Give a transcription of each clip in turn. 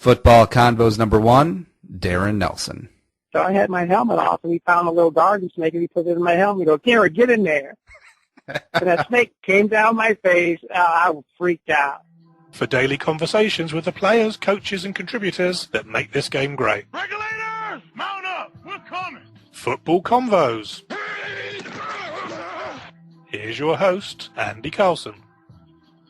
Football Convos number 1, Darrin Nelson. So I had my helmet off, and he found a little garden snake, and he put it in my helmet. He goes, "Darrin, get in there." And that snake came down my face. I freaked out. For daily conversations with the players, coaches, and contributors that make this game great. Regulators, mount up. We're coming. Football Convos. Here's your host, Andy Carlson.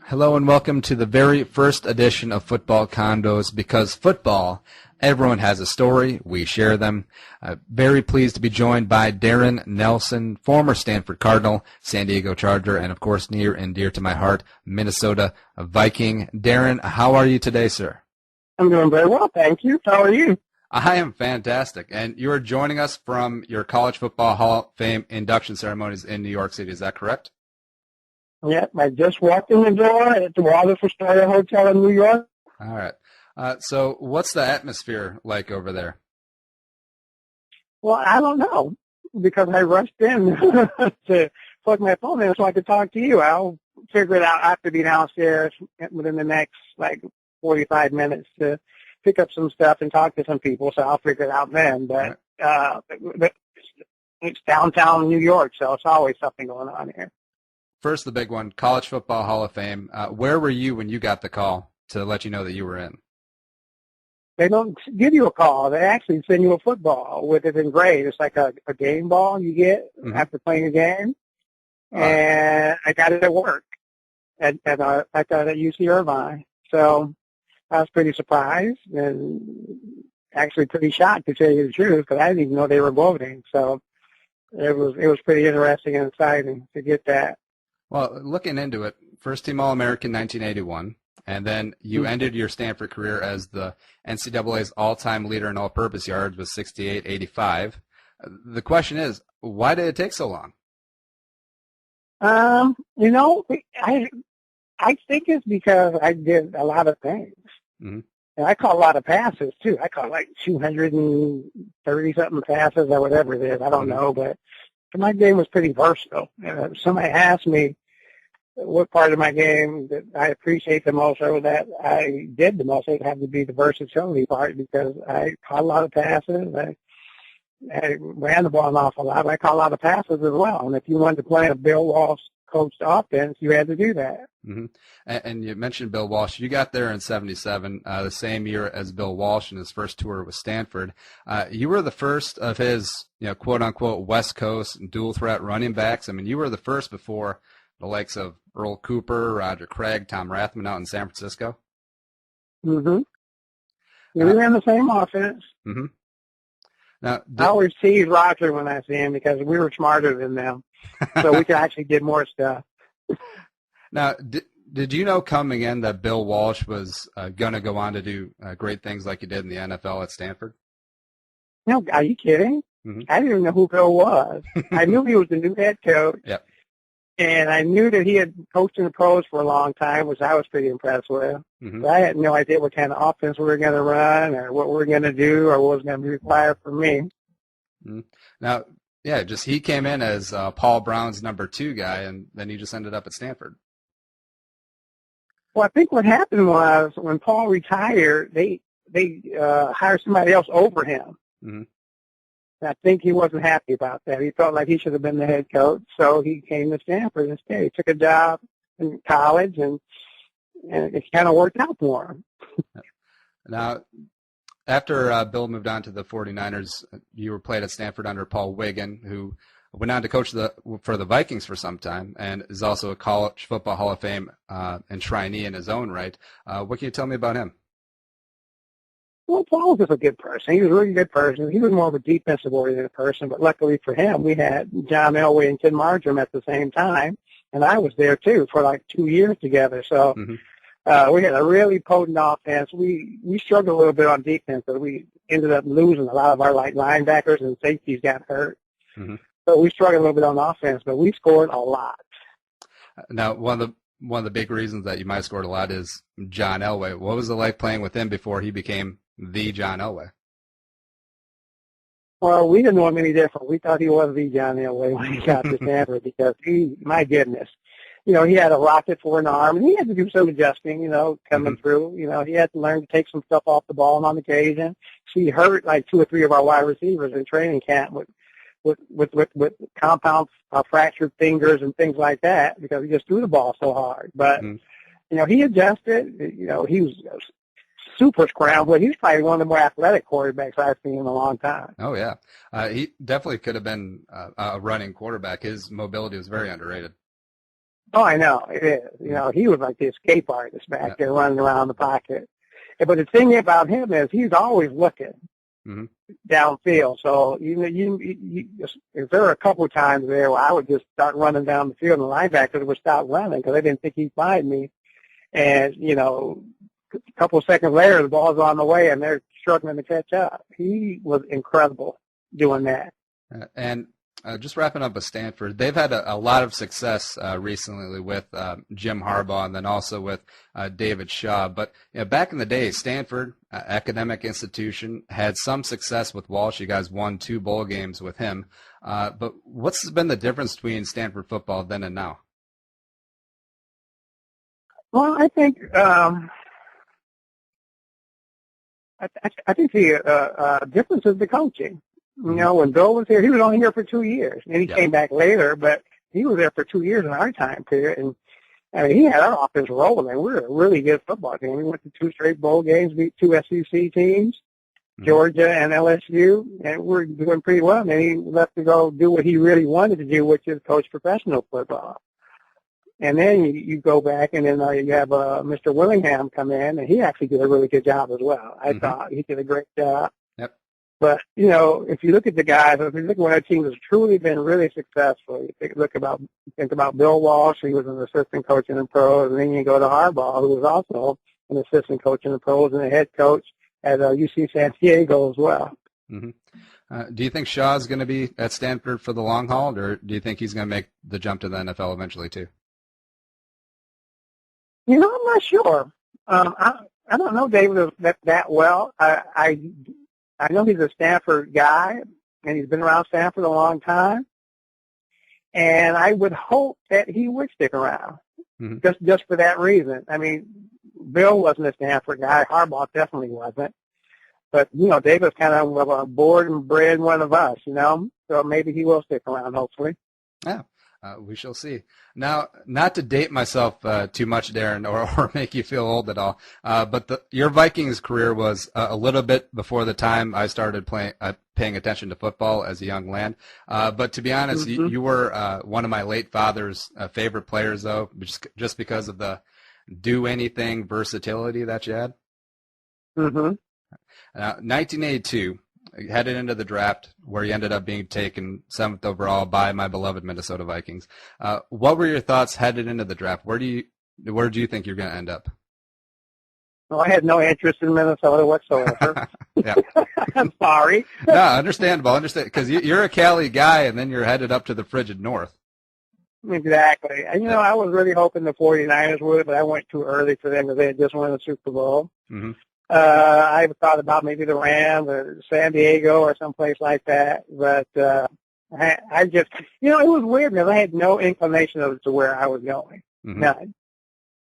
Hello and welcome to the very first edition of Football Condos, because football, everyone has a story. We share them. Very pleased to be joined by Darrin Nelson, former Stanford Cardinal, San Diego Charger, and of course near and dear to my heart, Minnesota Viking. Darrin, how are you today, sir? I'm doing very well, thank you. How are you? I am fantastic. And you are joining us from your College Football Hall of Fame induction ceremonies in New York City. Is that correct? Yep, I just walked in the door at the Water for Starter Hotel in New York. All right. So what's the atmosphere like over there? Well, I don't know, because I rushed in to plug my phone in so I could talk to you. I'll figure it out. I have to be downstairs within the next, 45 minutes to pick up some stuff and talk to some people, so I'll figure it out then. But it's downtown New York, so it's always something going on here. First, the big one, College Football Hall of Fame. Where were you when you got the call to let you know that you were in? They don't give you a call. They actually send you a football with it engraved. It's like a game ball you get after playing a game. And I got it at work at UC-Irvine. So I was pretty surprised and actually pretty shocked, to tell you the truth, because I didn't even know they were voting. So it was pretty interesting and exciting to get that. Well, looking into it, first team All-American 1981, and then you ended your Stanford career as the NCAA's all-time leader in all-purpose yards with 68.85. The question is, why did it take so long? I think it's because I did a lot of things. Mm-hmm. And I caught a lot of passes, too. I caught 230-something passes or whatever it is. I don't know, but my game was pretty versatile. If somebody asked me what part of my game that I appreciate the most or that I did the most, it had to be the versatility part, because I caught a lot of passes. I ran the ball an awful lot, but I caught a lot of passes as well. And if you wanted to play a Bill Walsh coached offense, you had to do that. Mm-hmm. And you mentioned Bill Walsh. You got there in 77, the same year as Bill Walsh in his first tour with Stanford. You were the first of his, quote-unquote, West Coast dual-threat running backs. I mean, you were the first before the likes of Earl Cooper, Roger Craig, Tom Rathman out in San Francisco. Mm-hmm. Yeah, we ran the same offense. Mm-hmm. Now, I always tease Roger when I see him, because we were smarter than them, so we could actually get more stuff. Now, did you know coming in that Bill Walsh was going to go on to do great things like he did in the NFL at Stanford? No, are you kidding? Mm-hmm. I didn't even know who Bill was. I knew he was the new head coach. Yep. And I knew that he had coached in the pros for a long time, which I was pretty impressed with. Mm-hmm. But I had no idea what kind of offense we were going to run or what we were going to do or what was going to be required from me. Mm-hmm. Now, he came in as Paul Brown's number 2 guy, and then he just ended up at Stanford. Well, I think what happened was when Paul retired, they hired somebody else over him. Mm-hmm. I think he wasn't happy about that. He felt like he should have been the head coach, so he came to Stanford instead. He took a job in college, and it kind of worked out for him. Now, after Bill moved on to the 49ers, you were played at Stanford under Paul Wiggin, who went on to coach for the Vikings for some time and is also a College Football Hall of Fame enshrinee in his own right. What can you tell me about him? Well, Paul was just a good person. He was a really good person. He was more of a defensive-oriented person, but luckily for him, we had John Elway and Ken Marjoram at the same time, and I was there, too, for 2 years together. So we had a really potent offense. We struggled a little bit on defense, but we ended up losing a lot of our linebackers and safeties got hurt. Mm-hmm. So we struggled a little bit on offense, but we scored a lot. Now, one of the big reasons that you might have scored a lot is John Elway. What was it like playing with him before he became the John Elway? Well, we didn't know him any different. We thought he was the John Elway when he got to Stanford, because my goodness, he had a rocket for an arm, and he had to do some adjusting, coming through. He had to learn to take some stuff off the ball on occasion. He hurt like 2 or 3 of our wide receivers in training camp with compound fractured fingers and things like that because he just threw the ball so hard. But, he adjusted. He was super scrambler. He's probably one of the more athletic quarterbacks I've seen in a long time. Oh, yeah. He definitely could have been a running quarterback. His mobility was very underrated. Oh, I know. It is. He was like the escape artist back there running around the pocket. But the thing about him is he's always looking downfield. So, if there were a couple of times there where I would just start running down the field and the linebackers would stop running because they didn't think he'd find me. And, a couple of seconds later, the ball's on the way and they're struggling to catch up. He was incredible doing that. And just wrapping up with Stanford, they've had a lot of success recently with Jim Harbaugh and then also with David Shaw. But back in the day, Stanford, academic institution, had some success with Walsh. You guys won 2 bowl games with him. But what's been the difference between Stanford football then and now? Well, I think I think the difference is the coaching. When Bill was here, he was only here for 2 years, and he came back later, but he was there for 2 years in our time period, and he had our offense rolling. We were a really good football team. We went to 2 straight bowl games, beat 2 SEC teams, Georgia and LSU, and we're doing pretty well. And then he left to go do what he really wanted to do, which is coach professional football. And then you go back, and then you have Mr. Willingham come in, and he actually did a really good job as well. I thought he did a great job. Yep. But, if you look at the guys, if you look at when our team has truly been really successful, you think about Bill Walsh, he was an assistant coach in the pros, and then you go to Harbaugh, who was also an assistant coach in the pros and a head coach at UC San Diego as well. Do you think Shaw's going to be at Stanford for the long haul, or do you think he's going to make the jump to the NFL eventually too? I'm not sure. I don't know David that well. I know he's a Stanford guy, and he's been around Stanford a long time. And I would hope that he would stick around, just for that reason. I mean, Bill wasn't a Stanford guy. Harbaugh definitely wasn't. But, David's kind of a born and bred one of us, So maybe he will stick around, hopefully. Yeah. We shall see. Now, not to date myself too much, Darrin, or make you feel old at all, but your Vikings career was a little bit before the time I started paying attention to football as a young lad. But to be honest, you were one of my late father's favorite players, though, just because of the do-anything versatility that you had. 1982. Headed into the draft, where you ended up being taken 7th overall by my beloved Minnesota Vikings. What were your thoughts headed into the draft? Where do you think you're going to end up? Well, I had no interest in Minnesota whatsoever. I'm sorry. No, understandable. Because you're a Cali guy, and then you're headed up to the frigid north. Exactly. And, I was really hoping the 49ers would, but I went too early for them because they had just won the Super Bowl. I thought about maybe the Rams or San Diego or someplace like that, but I just, it was weird because I had no inclination as to where I was going. None.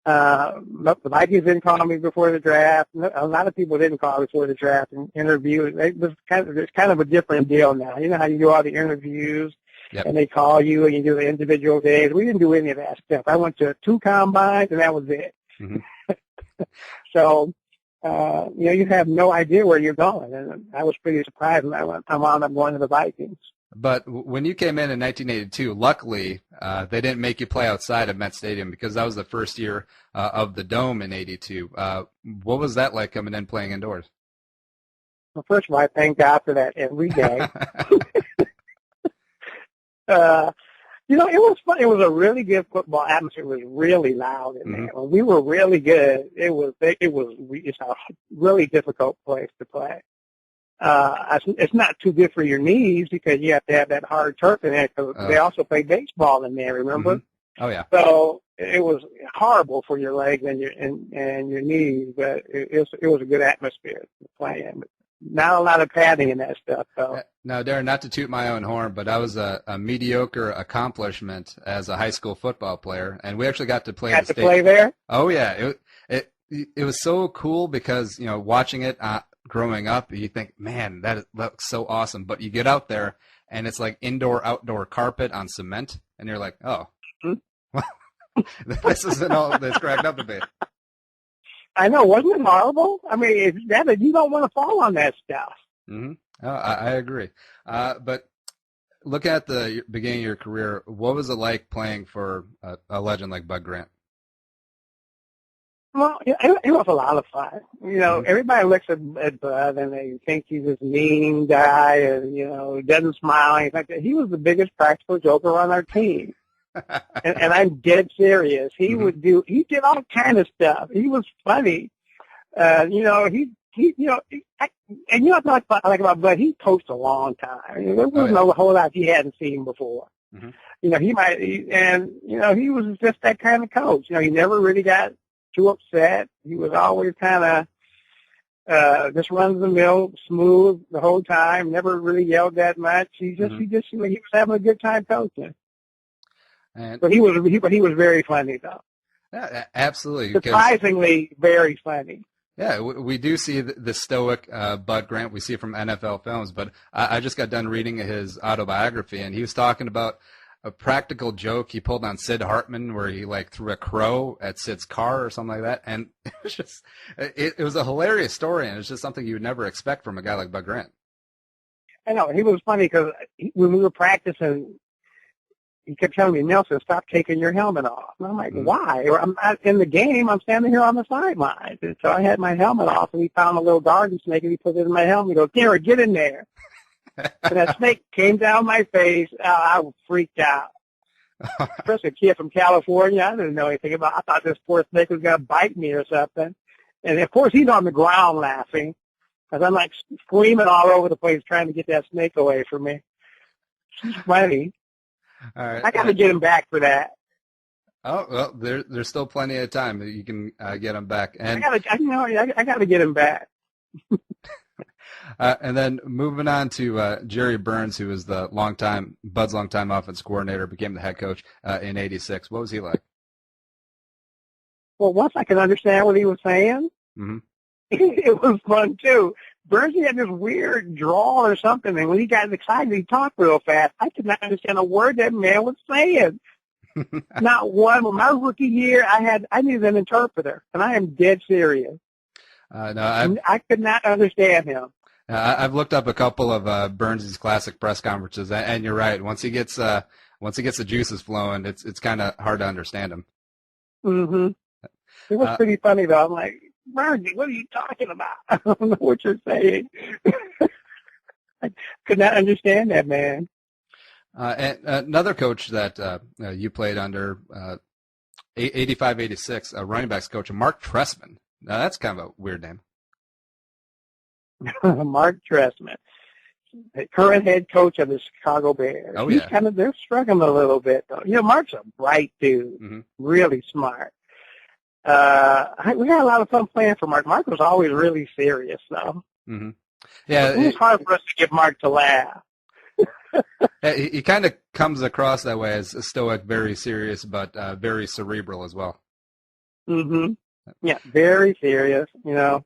The Vikings didn't call me before the draft. A lot of people didn't call before the draft and interview. It's kind of a different deal now. You know how you do all the interviews and they call you and you do the individual days. We didn't do any of that stuff. I went to 2 combines and that was it. So. You have no idea where you're going, and I was pretty surprised when I wound up going to the Vikings. But when you came in 1982, luckily they didn't make you play outside of Met Stadium because that was the first year of the Dome in '82. What was that like coming in playing indoors? Well, first of all, I thank God for that every day. It was fun. It was a really good football atmosphere. It was really loud in there. When we were really good, it's a really difficult place to play. It's not too good for your knees because you have to have that hard turf in there because they also play baseball in there, remember? Oh, yeah. So it was horrible for your legs and your knees, but it was a good atmosphere to play in. Not a lot of padding in that stuff, though. Now, Darrin, not to toot my own horn, but I was a mediocre accomplishment as a high school football player, and we actually got to play. Got to play there? Oh yeah, it was so cool because watching it growing up, you think, man, that looks so awesome. But you get out there, and it's like indoor-outdoor carpet on cement, and you're like, oh, this isn't all that's cracked up to be. I know, wasn't it horrible? I mean, you don't want to fall on that stuff. Mm-hmm. Oh, I agree. But look at the beginning of your career. What was it like playing for a legend like Bud Grant? Well, it was a lot of fun. Everybody looks at Bud and they think he's this mean guy and, doesn't smile. And like that. He was the biggest practical joker on our team. and I'm dead serious. He did all kind of stuff. He was funny. And you know what I like about Bud? He coached a long time. There wasn't a whole lot he hadn't seen before. Mm-hmm. He was just that kind of coach. He never really got too upset. He was always kind of just runs the mill, smooth the whole time. Never really yelled that much. He was having a good time coaching. But he was very funny though. Yeah, absolutely. Surprisingly, very funny. Yeah, we do see the stoic Bud Grant. We see it from NFL films, but I just got done reading his autobiography, and he was talking about a practical joke he pulled on Sid Hartman where he threw a crow at Sid's car or something like that. And it was just, it was a hilarious story, and it's just something you would never expect from a guy like Bud Grant. I know. He was funny because when we were practicing, he kept telling me, Nelson, stop taking your helmet off. And I'm like, why? I'm not in the game. I'm standing here on the sidelines. And so I had my helmet off, and he found a little garden snake, and he put it in my helmet. He goes, Darrin, get in there. And that snake came down my face. I freaked out. Especially a kid from California. I didn't know anything about it. I thought this poor snake was going to bite me or something. And, of course, he's on the ground laughing because I'm, screaming all over the place trying to get that snake away from me. It's funny. All right. I got to get him back for that. Oh, well, there's still plenty of time that you can get him back. And I got to get him back. And then moving on to Jerry Burns, who was Bud's longtime offense coordinator, became the head coach in '86. What was he like? Well, once I could understand what he was saying, it was fun too. Burns had this weird drawl or something, and when he got excited, he talked real fast. I could not understand a word that man was saying. Not one. My rookie year, I needed an interpreter, and I am dead serious. No, I could not understand him. I've looked up a couple of Burns' classic press conferences, and you're right. Once he gets the juices flowing, it's kind of hard to understand him. Mm-hmm. It was pretty funny though. I'm like, Burns, what are you talking about? I don't know what you're saying. I could not understand that man. And another coach that you played under, 85-86, a running backs coach, Mark Trestman. Now that's kind of a weird name. Mark Trestman, the current head coach of the Chicago Bears. Oh, yeah. They're struggling a little bit, though. Mark's a bright dude, really smart. We had a lot of fun playing for Mark. Mark was always really serious, though. Mm-hmm. Yeah, it was hard for us to get Mark to laugh. He kind of comes across that way as stoic, very serious, but very cerebral as well. Mm-hmm. Yeah, very serious. It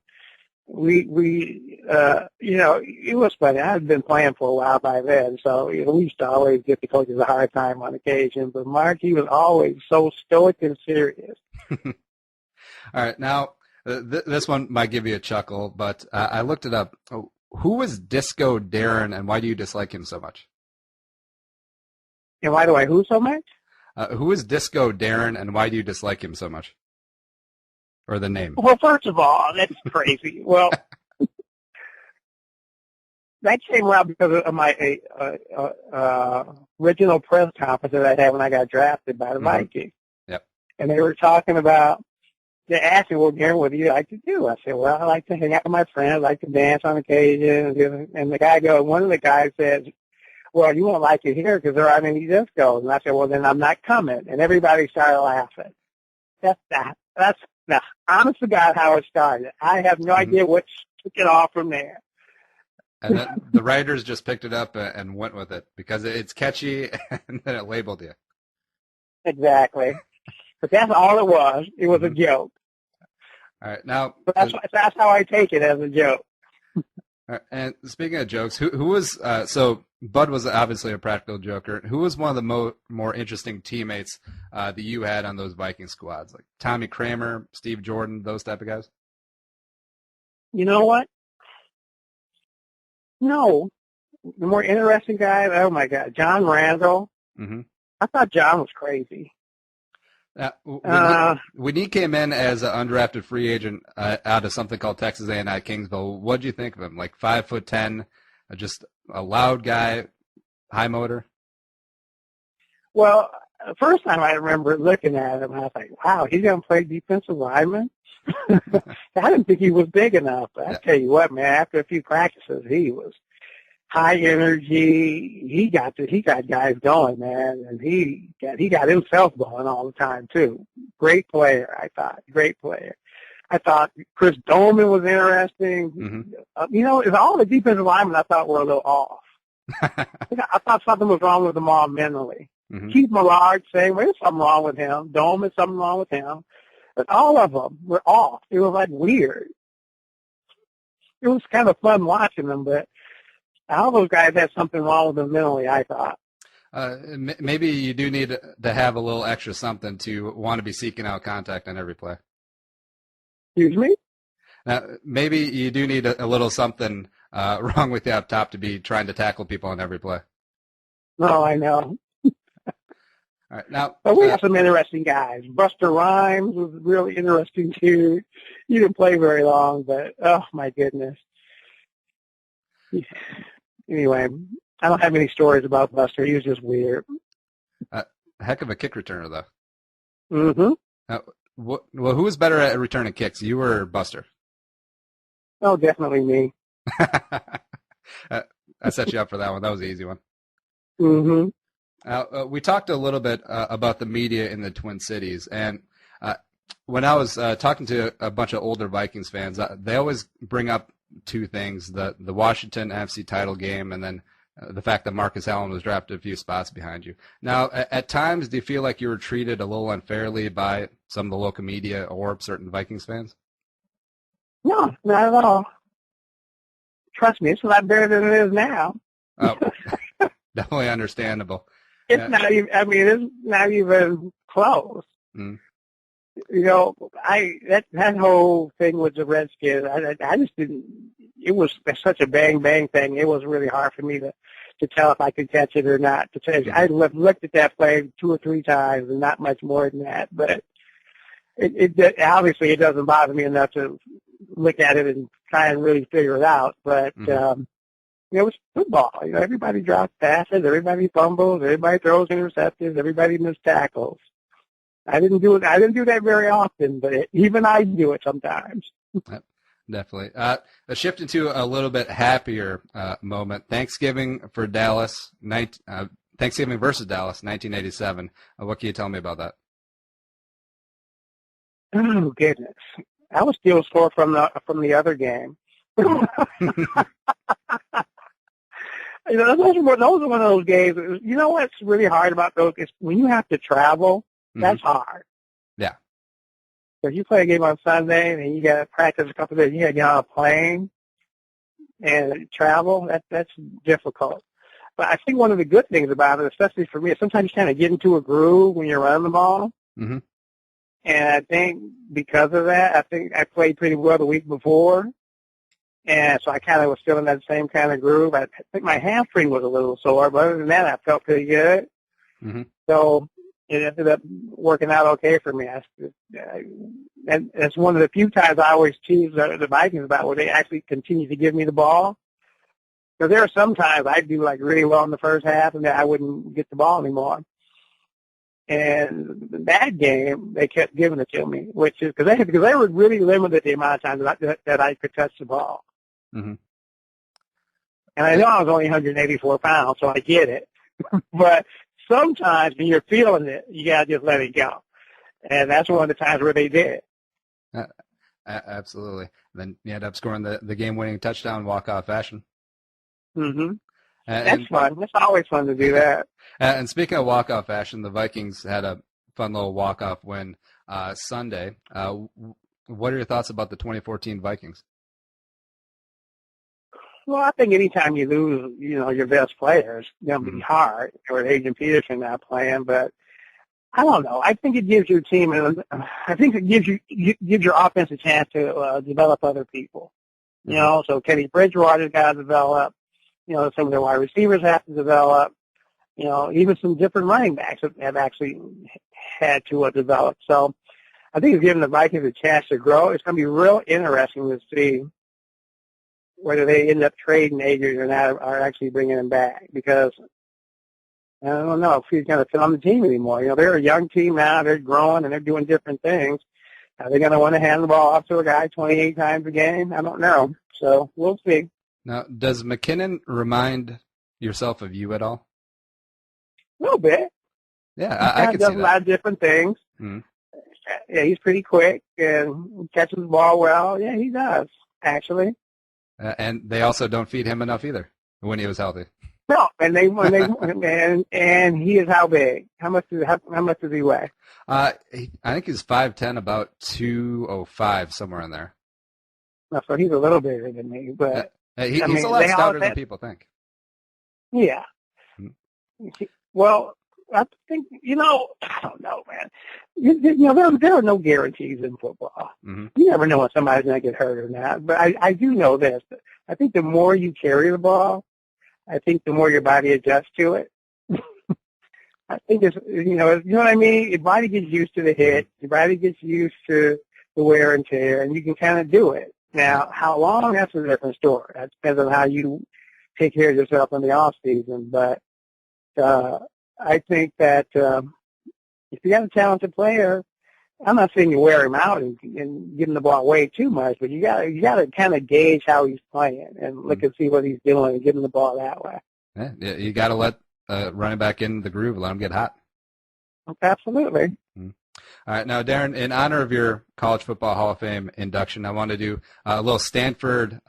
was funny. I had been playing for a while by then, so we used to always give the coaches a hard time on occasion. But Mark, he was always so stoic and serious. All right, now this one might give you a chuckle, but I looked it up. Who was Disco Darrin, and why do you dislike him so much? And why do I who so much? Who is Disco Darrin, and why do you dislike him so much? Or the name? Well, first of all, that's crazy. Well, that came around because of my original press conference that I had when I got drafted by the Vikings. Yep. And they were talking about, they asked me, well, Darrin, what do you like to do? I said, well, I like to hang out with my friends. I like to dance on occasion. And one of the guys said, well, you won't like it here because there aren't any discos. And I said, well, then I'm not coming. And everybody started laughing. That's honest to God how it started. I have no idea what took it off from there. And then the writers just picked it up and went with it because it's catchy, and then it labeled you. Exactly. But that's all it was. It was a joke. All right, now But that's how I take it, as a joke. all right, and speaking of jokes, who was so Bud was obviously a practical joker. Who was one of the more interesting teammates that you had on those Viking squads, like Tommy Kramer, Steve Jordan, those type of guys? You know what? No. The more interesting guy, oh my God, John Randall. Mm-hmm. I thought John was crazy. When he came in as an undrafted free agent out of something called Texas A&M at Kingsville, what did you think of him? Like 5'10", just a loud guy, high motor? Well, the first time I remember looking at him, I was like, wow, he's going to play defensive lineman? I didn't think he was big enough. But I tell you what, man, after a few practices, he was high energy. He got guys going, man, and he got himself going all the time too. Great player, I thought. Great player. I thought Chris Doman was interesting. Mm-hmm. All the defensive linemen I thought were a little off. I thought something was wrong with them all mentally. Mm-hmm. Keith Millard, same way. There's something wrong with him. Doman, something wrong with him. But all of them were off. It was like weird. It was kind of fun watching them, but all those guys had something wrong with them mentally, I thought. Maybe you do need to have a little extra something to want to be seeking out contact on every play. Excuse me? Now, maybe you do need a little something wrong with you up top to be trying to tackle people on every play. No, I know. All right, now, but we have some interesting guys. Buster Rhymes was really interesting, too. He didn't play very long, but, oh, my goodness. Anyway, I don't have any stories about Buster. He was just weird. Heck of a kick returner, though. Mm-hmm. Well, who was better at returning kicks, you or Buster? Oh, definitely me. I set you up for that one. That was the easy one. Mm-hmm. We talked a little bit about the media in the Twin Cities, and when I was talking to a bunch of older Vikings fans, they always bring up two things: the Washington NFC title game, and then the fact that Marcus Allen was drafted a few spots behind you. Now, at times, do you feel like you were treated a little unfairly by some of the local media or certain Vikings fans? No, not at all. Trust me, it's a lot better than it is now. Oh, definitely understandable. It's not even. I mean, it's not even close. Mm. That whole thing with the Redskins, I just didn't. It was such a bang thing. It was really hard for me to tell if I could catch it or not. To tell you, I looked at that play 2 or 3 times, and not much more than that. But it obviously it doesn't bother me enough to look at it and try and really figure it out. But it was football. Everybody drops passes, everybody fumbles, everybody throws interceptions, everybody misses tackles. I didn't do that very often, but even I do it sometimes. Definitely. Shifting to a little bit happier moment. Thanksgiving versus Dallas, 1987. What can you tell me about that? Oh goodness, I was still sore from the other game. Those are one of those games. You know what's really hard about those is when you have to travel. That's hard. Yeah. So if you play a game on Sunday and you got to practice a couple of days, you got to get on a plane and travel. That's difficult. But I think one of the good things about it, especially for me, is sometimes you kind of get into a groove when you're running the ball. Mm-hmm. And I think because of that, I think I played pretty well the week before. And so I kind of was still in that same kind of groove. I think my hamstring was a little sore, but other than that, I felt pretty good. Mm-hmm. So it ended up working out okay for me. And it's one of the few times I always tease the Vikings about where they actually continue to give me the ball. Because there are some times I'd do like really well in the first half and then I wouldn't get the ball anymore. And that game, they kept giving it to me, which is because they were really limited the amount of times that I could touch the ball. Mm-hmm. And I know I was only 184 pounds, so I get it. But sometimes when you're feeling it, you got to just let it go. And that's one of the times where they did. Absolutely. Then you end up scoring the game-winning touchdown walk-off fashion. Mm-hmm. That's fun. That's always fun to do that. And speaking of walk-off action, the Vikings had a fun little walk-off win Sunday. What are your thoughts about the 2014 Vikings? Well, I think anytime you lose, your best players, it's going to be hard. Or Adrian Peterson not playing, but I don't know. I think it gives your team, I think it gives your offense a chance to develop other people. So Teddy Bridgewater's got to develop. Some of the wide receivers have to develop. Even some different running backs have actually had to develop. So I think it's giving the Vikings a chance to grow. It's going to be real interesting to see whether they end up trading Adrian or not, or actually bringing him back, because I don't know if he's going to fit on the team anymore. They're a young team now. They're growing, and they're doing different things. Are they going to want to hand the ball off to a guy 28 times a game? I don't know. So we'll see. Now, does McKinnon remind yourself of you at all? A little bit. Yeah, I can see that. He does a lot of different things. Mm-hmm. Yeah, he's pretty quick and catches the ball well. Yeah, he does, actually. And they also don't feed him enough either when he was healthy. No, and and he is how big? How much does he weigh? I think he's 5'10", about 205, somewhere in there. No, so he's a little bigger than me, but he's a lot stouter than people think. Yeah. Mm-hmm. Well, I think I don't know, man. There are no guarantees in football. Mm-hmm. You never know when somebody's going to get hurt or not. But I do know this. I think the more you carry the ball, I think the more your body adjusts to it. I think it's you know what I mean. Your body gets used to the hit. Your body gets used to the wear and tear, and you can kind of do it. Now, how long? That's a different story. That depends on how you take care of yourself in the off season. But I think that if you got a talented player, I'm not saying you wear him out and give him the ball way too much, but you got to kind of gauge how he's playing and look and see what he's doing and give him the ball that way. Yeah, you got to let running back in the groove, let him get hot. Absolutely. Mm-hmm. All right, now, Darrin, in honor of your College Football Hall of Fame induction, I want to do a little Stanford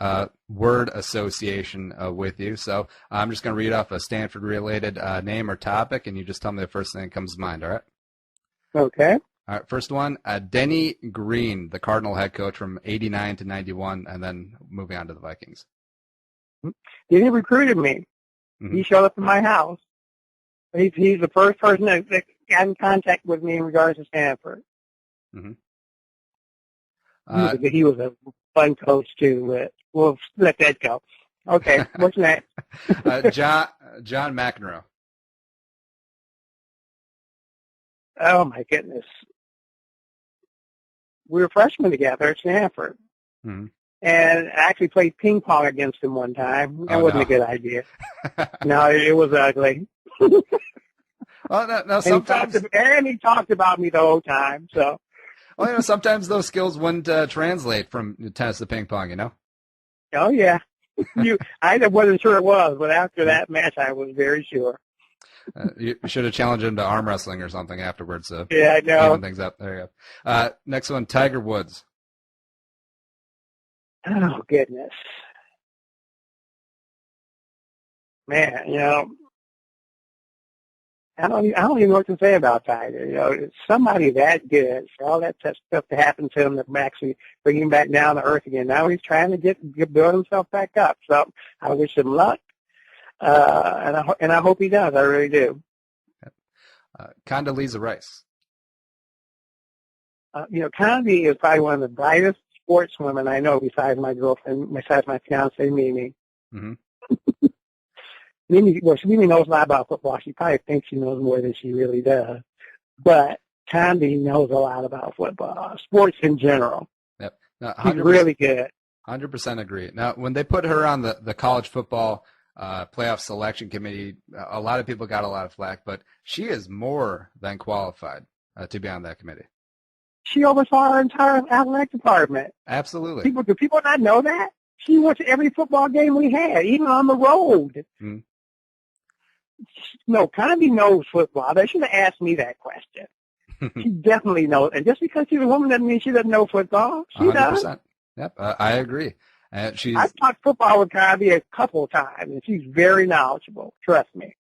word association with you. So I'm just going to read off a Stanford-related name or topic, and you just tell me the first thing that comes to mind, all right? Okay. All right, first one, Denny Green, the Cardinal head coach from 89 to 91, and then moving on to the Vikings. He recruited me. Mm-hmm. He showed up at my house. He's the first person that got in contact with me in regards to Stanford. Mm-hmm. He was a fun coach, too, but we'll let that go. Okay, what's next? John McEnroe. Oh, my goodness. We were freshmen together at Stanford. Mm-hmm. And I actually played ping pong against him one time. That wasn't a good idea. No, it was ugly. Well, no, sometimes. And he talked about me the whole time. So. Well, sometimes those skills wouldn't translate from tennis to ping pong, Oh, yeah. I wasn't sure it was, but after that match, I was very sure. You should have challenged him to arm wrestling or something afterwards. Yeah, I know. Even things up. There you go. Next one, Tiger Woods. Oh, goodness. Man, I don't even know what to say about Tiger. It's somebody that good for all that stuff to happen to him that actually bring him back down to earth again. Now he's trying to build himself back up. So I wish him luck, and I hope he does. I really do. Condoleezza Rice. Condi is probably one of the brightest sportswomen I know besides my girlfriend, besides my fiancée, Mimi. Mm-hmm. Mimi knows a lot about football. She probably thinks she knows more than she really does. But Condi knows a lot about football, sports in general. Yep. No, she's really good. 100% agree. Now, when they put her on the college football playoff selection committee, a lot of people got a lot of flack, but she is more than qualified to be on that committee. She oversaw our entire athletic department. Absolutely. Do people not know that? She went to every football game we had, even on the road. Mm. No, Condi knows football. They should have asked me that question. She definitely knows. And just because she's a woman doesn't mean she doesn't know football. She 100%. Does. Yep, I agree. I've talked football with Convy a couple of times, and she's very knowledgeable. Trust me.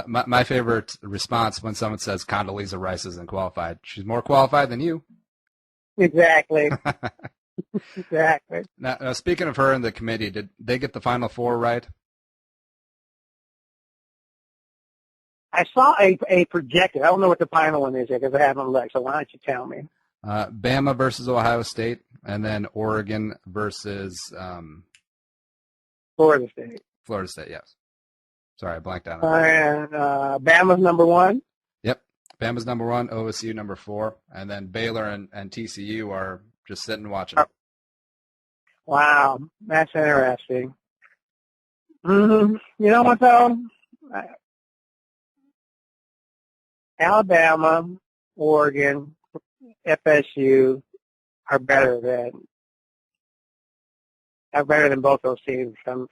My favorite response when someone says Condoleezza Rice isn't qualified, she's more qualified than you. Exactly. Exactly. Now, speaking of her and the committee, did they get the Final Four right? I saw a projected. I don't know what the final one is yet because I haven't looked. So why don't you tell me? Bama versus Ohio State, and then Oregon versus Florida State. Florida State, yes. Sorry, I blanked out. And Bama's number 1. Yep, Bama's number 1, OSU number 4, and then Baylor and TCU are just sitting watching. Oh. Wow, that's interesting. You know what though? Alabama, Oregon, FSU are better than both those teams from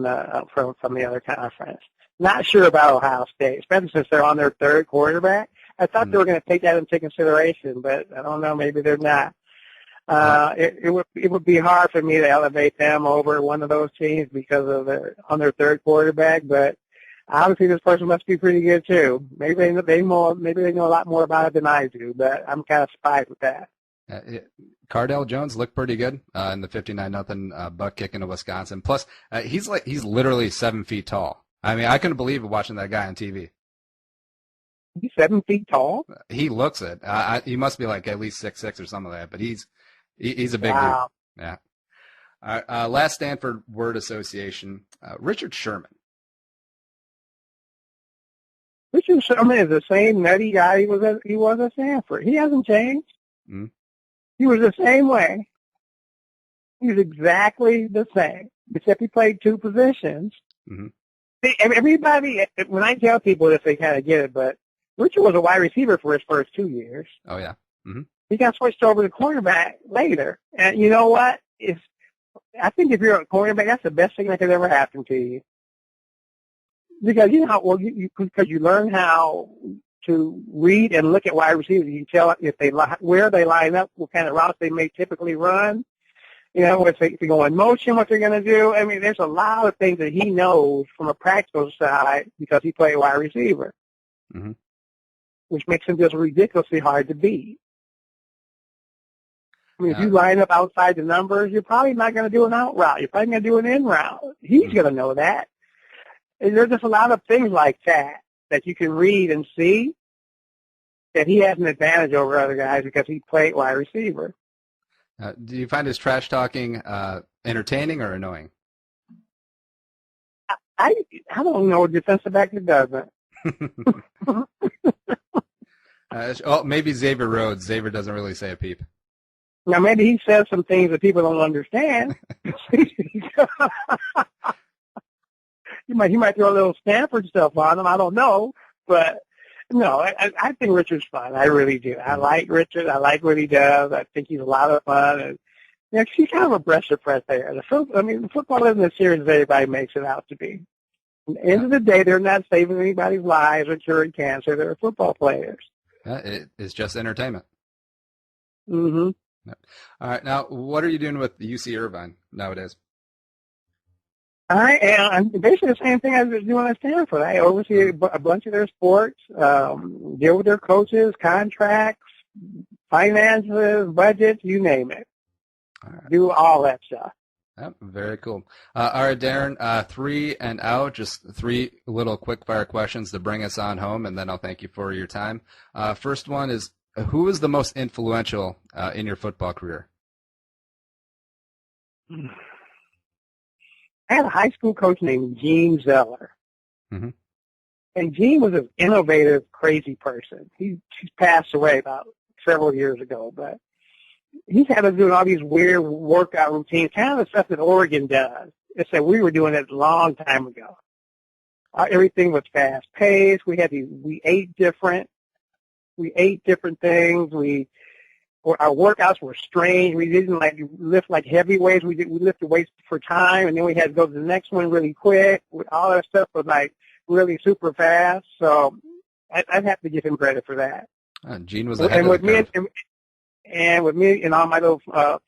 the other conference. Not sure about Ohio State, especially since they're on their third quarterback. I thought they were going to take that into consideration, but I don't know. Maybe they're not. It would be hard for me to elevate them over one of those teams because of on their third quarterback, but obviously this person must be pretty good too. Maybe they know a lot more about it than I do, but I'm kind of surprised with that. Cardale Jones looked pretty good in the 59-0 butt kick into Wisconsin. Plus, he's literally 7 feet tall. I mean, I couldn't believe it watching that guy on TV. He's 7 feet tall? He looks it. He must be like at least 6'6" or something like that, but he's a big dude. Yeah. Last Stanford word association, Richard Sherman. Richard Sherman is the same nutty guy he was at Stanford. He hasn't changed. Mm-hmm. He was the same way. He was exactly the same, except he played 2 positions. Mm-hmm. Everybody, when I tell people this, they kind of get it, but Richard was a wide receiver for his first 2 years. Oh, yeah. Mm-hmm. He got switched over to cornerback later. And you know what? I think if you're a cornerback, that's the best thing that could ever happen to you. Because because you learn how to read and look at wide receivers. You can tell where they line up, what kind of routes they may typically run. You know, if they go in motion, what they're going to do. I mean, there's a lot of things that he knows from a practical side because he played wide receiver, mm-hmm. which makes him just ridiculously hard to beat. I mean, if you line up outside the numbers, you're probably not going to do an out route. You're probably going to do an in route. He's going to know that. And there's just a lot of things like that you can read and see that he has an advantage over other guys because he played wide receiver. Do you find his trash talking entertaining or annoying? I don't know. Defensive back that doesn't. Maybe Xavier Rhodes. Xavier doesn't really say a peep. Now, maybe he says some things that people don't understand. He might throw a little Stanford stuff on him. I don't know. But, no, I think Richard's fun. I really do. I like Richard. I like what he does. I think he's a lot of fun. And, you know, she's kind of a breath of fresh air. The football isn't as serious as everybody makes it out to be. At the end of the day, they're not saving anybody's lives or curing cancer. They're football players. It's just entertainment. Mm-hmm. All right. Now, what are you doing with UC-Irvine nowadays? I'm basically the same thing I was doing at Stanford. I oversee a bunch of their sports, deal with their coaches, contracts, finances, budgets, you name it. All right. Do all that stuff. Yep, very cool. All right, Darrin, 3 and out, just 3 little quick-fire questions to bring us on home, and then I'll thank you for your time. First one is, who was the most influential in your football career? I had a high school coach named Gene Zeller. Mm-hmm. And Gene was an innovative, crazy person. He's passed away about several years ago, but he's had us doing all these weird workout routines, kind of the stuff that Oregon does. It's that we were doing it a long time ago. Everything was fast-paced. We ate different things. Our workouts were strange. We didn't lift heavy weights. We lifted weights for time, and then we had to go to the next one really quick. All that stuff was really super fast. So I'd have to give him credit for that. Gene was ahead of the curve. And with me and all my little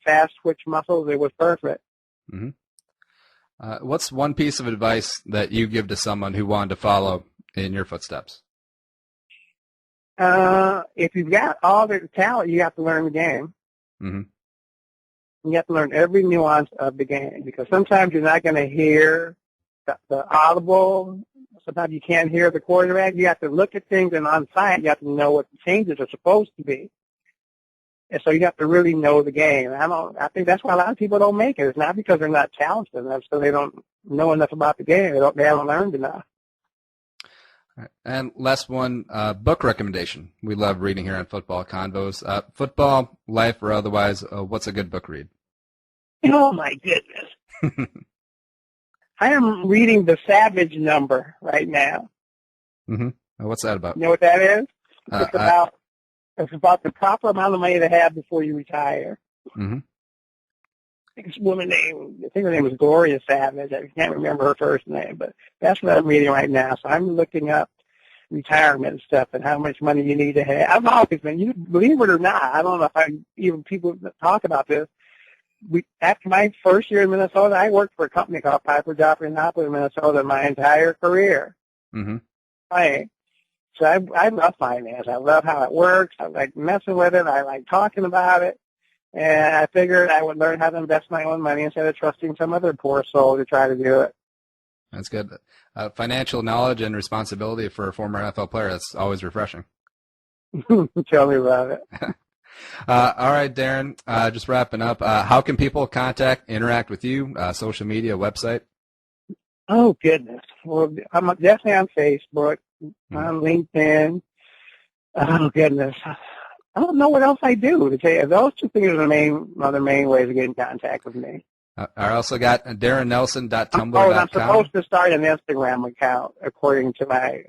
fast twitch muscles, it was perfect. Mm-hmm. What's one piece of advice that you give to someone who wanted to follow in your footsteps? If you've got all the talent, you have to learn the game. Mm-hmm. You have to learn every nuance of the game, because sometimes you're not going to hear the audible. Sometimes you can't hear the quarterback. You have to look at things, and on site, you have to know what the changes are supposed to be. And so you have to really know the game. I think that's why a lot of people don't make it. It's not because they're not talented enough, so they don't know enough about the game. They haven't learned enough. And last one, book recommendation. We love reading here on Football Convos. Football, life, or otherwise, what's a good book read? Oh, my goodness. I am reading The Savage Number right now. Mm-hmm. What's that about? You know what that is? It's about the proper amount of money to have before you retire. Mm-hmm. This woman I think her name was Gloria Savage. I can't remember her first name, but that's what I'm reading right now. So I'm looking up retirement and stuff and how much money you need to have. I've always been, you believe it or not, I don't know if even people talk about this. After my first year in Minnesota, I worked for a company called Piper Joffrey and Hopper in Minnesota my entire career. Mm-hmm. Right. So I love finance. I love how it works. I like messing with it. I like talking about it. And I figured I would learn how to invest my own money instead of trusting some other poor soul to try to do it. That's good. Financial knowledge and responsibility for a former NFL player, that's always refreshing. Tell me about it. All right, Darrin, just wrapping up. How can people interact with you, social media, website? Oh, goodness. Well, I'm definitely on Facebook, on LinkedIn. Oh, goodness. I don't know what else I do, to tell you. Those two things are the main ways to get in contact with me. I also got darrinnelson.tumblr.com. Oh, and I'm supposed to start an Instagram account, according to my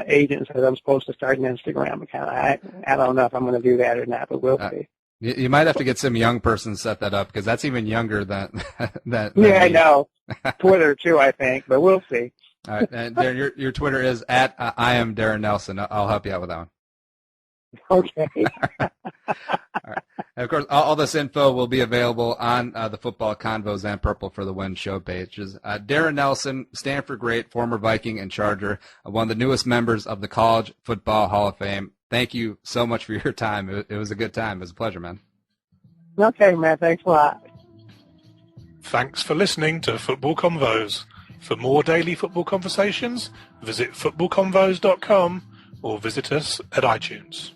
agent says I'm supposed to start an Instagram account. I don't know if I'm going to do that or not, but we'll see. You might have to get some young person to set that up, because that's even younger than yeah, me. I know. Twitter, too, I think, but we'll see. All right, and Darrin, your Twitter is at I am Darrin Nelson. I'll help you out with that one. Okay. All right. And of course, all this info will be available on the Football Convos and Purple for the Win show pages. Darrin Nelson, Stanford great, former Viking and Charger, one of the newest members of the College Football Hall of Fame. Thank you so much for your time. It was a good time. It was a pleasure, man. Okay, man. Thanks a lot. Thanks for listening to Football Convos. For more daily football conversations, visit footballconvos.com or visit us at iTunes.